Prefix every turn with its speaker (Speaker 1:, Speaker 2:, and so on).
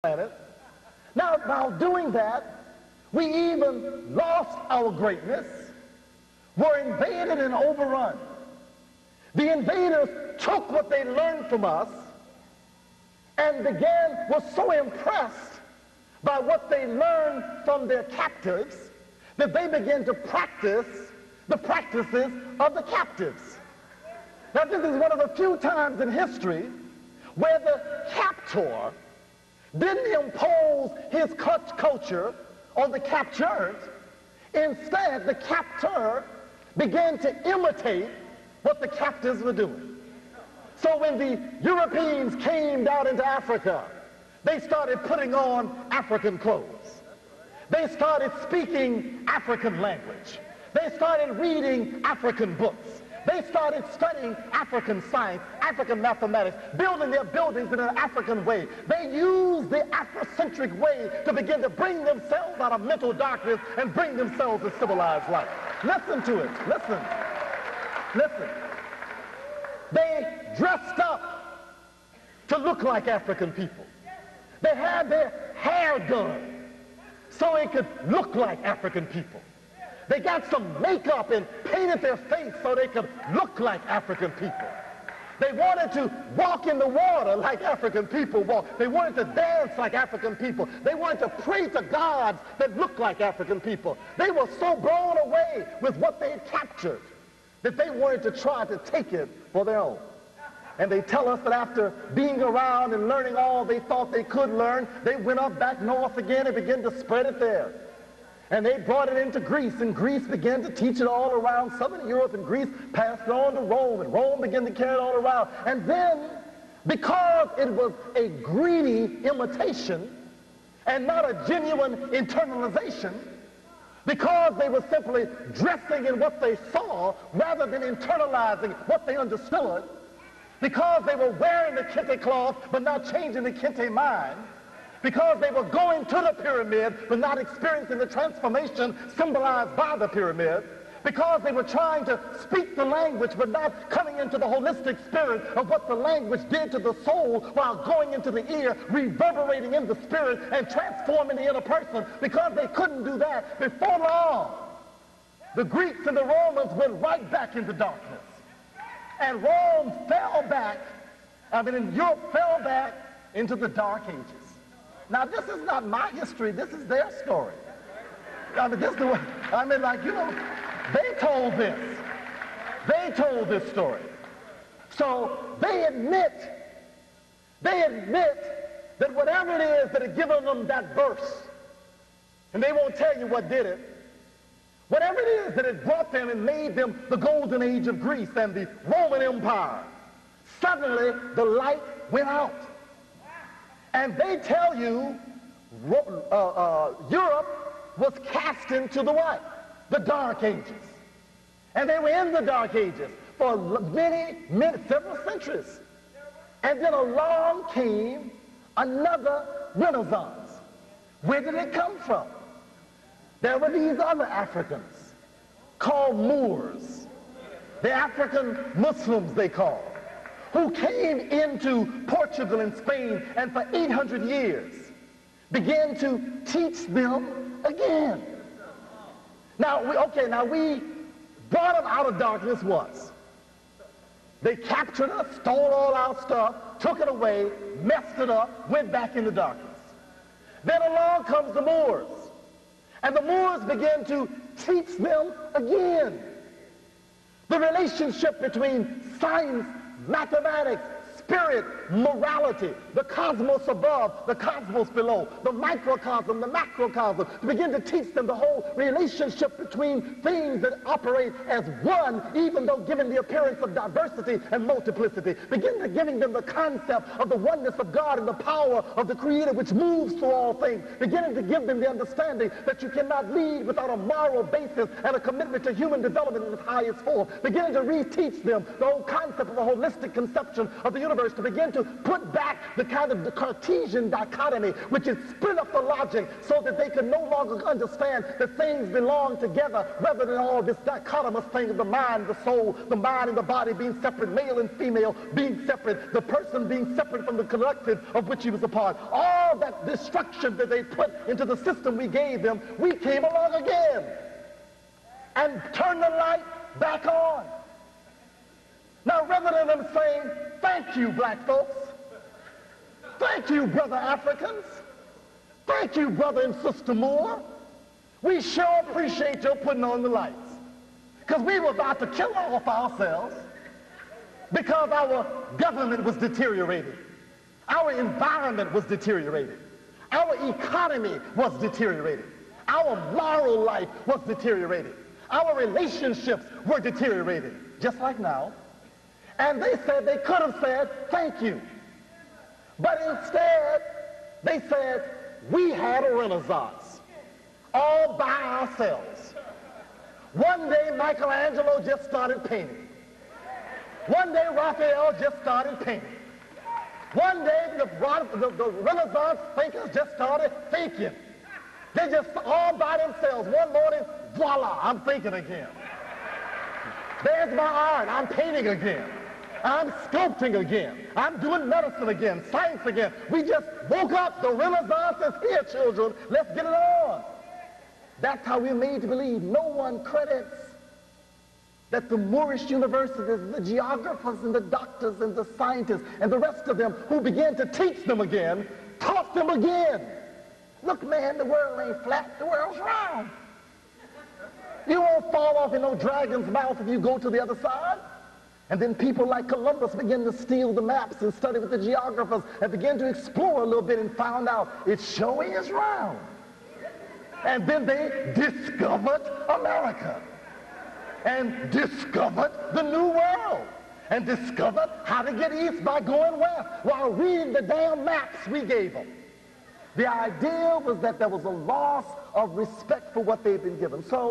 Speaker 1: planet. Now doing that, we even lost our greatness, were invaded and overrun. The invaders took what they learned from us and was so impressed by what they learned from their captives that they began to practice the practices of the captives. Now, this is one of the few times in history where the captor didn't impose his culture on the captured. Instead, the captor began to imitate what the captives were doing. So when the Europeans came down into Africa, they started putting on African clothes. They started speaking African language. They started reading African books. They started studying African science, African mathematics, building their buildings in an African way. They used the Afrocentric way to begin to bring themselves out of mental darkness and bring themselves to civilized life. Listen to it. Listen. Listen. They dressed up to look like African people. They had their hair done so it could look like African people. They got some makeup and painted their face so they could look like African people. They wanted to walk in the water like African people walk. They wanted to dance like African people. They wanted to pray to gods that looked like African people. They were so blown away with what they had captured that they wanted to try to take it for their own. And they tell us that after being around and learning all they thought they could learn, they went up back north again and began to spread it there. And they brought it into Greece, and Greece began to teach it all around southern Europe, and Greece passed it on to Rome, and Rome began to carry it all around. And then, because it was a greedy imitation and not a genuine internalization, because they were simply dressing in what they saw rather than internalizing what they understood, because they were wearing the kente cloth but not changing the kente mind, because they were going to the pyramid but not experiencing the transformation symbolized by the pyramid, because they were trying to speak the language but not coming into the holistic spirit of what the language did to the soul while going into the ear, reverberating in the spirit and transforming the inner person. Because they couldn't do that, before long the Greeks and the Romans went right back into darkness, and Rome fell back, and Europe fell back into the Dark Ages. Now, this is not my history, this is their story. This is the way, they told this. They told this story. So they admit that whatever it is that had given them that verse, and they won't tell you what did it, whatever it is that had brought them and made them the golden age of Greece and the Roman Empire, suddenly the light went out. And they tell you Europe was cast into the what? The Dark Ages. And they were in the Dark Ages for several centuries. And then along came another Renaissance. Where did it come from? There were these other Africans called Moors, the African Muslims they called, who came into Portugal and Spain and for 800 years began to teach them again. Now we brought them out of darkness once. They captured us, stole all our stuff, took it away, messed it up, went back into darkness. Then along comes the Moors, and the Moors began to teach them again. The relationship between science, mathematics, spirit, morality, the cosmos above, the cosmos below, the microcosm, the macrocosm, to begin to teach them the whole relationship between things that operate as one, even though given the appearance of diversity and multiplicity. Begin to giving them the concept of the oneness of God and the power of the Creator which moves through all things. Beginning to give them the understanding that you cannot lead without a moral basis and a commitment to human development in its highest form. Beginning to reteach them the whole concept of a holistic conception of the universe, to begin to put back the kind of the Cartesian dichotomy, which is split up the logic so that they can no longer understand that things belong together rather than all this dichotomous thing of the mind, the soul, the mind and the body being separate, male and female being separate, the person being separate from the collective of which he was a part. All saw that destruction that they put into the system we gave them, we came along again and turned the light back on. Now, rather than them saying, thank you, black folks, thank you, brother Africans, thank you, brother and sister Moore, we sure appreciate your putting on the lights. Because we were about to kill off ourselves because our government was deteriorating. Our environment was deteriorating. Our economy was deteriorating. Our moral life was deteriorating. Our relationships were deteriorating, just like now. And they said they could have said, thank you. But instead, they said, we had a renaissance all by ourselves. One day, Michelangelo just started painting. One day, Raphael just started painting. One day, the Renaissance thinkers just started thinking. They just all by themselves. One morning, voila, I'm thinking again. There's my art. I'm painting again. I'm sculpting again. I'm doing medicine again, science again. We just woke up. The Renaissance is here, children. Let's get it on. That's how we're made to believe. No one credits that the Moorish universities, the geographers and the doctors and the scientists and the rest of them who began to teach them again, taught them again. Look, man, the world ain't flat, the world's round. You won't fall off in no dragon's mouth if you go to the other side. And then people like Columbus begin to steal the maps and study with the geographers and begin to explore a little bit and found out it sure is round. And then they discovered America and discovered the New World and discovered how to get east by going west while reading the damn maps we gave them. The idea was that there was a loss of respect for what they'd been given. So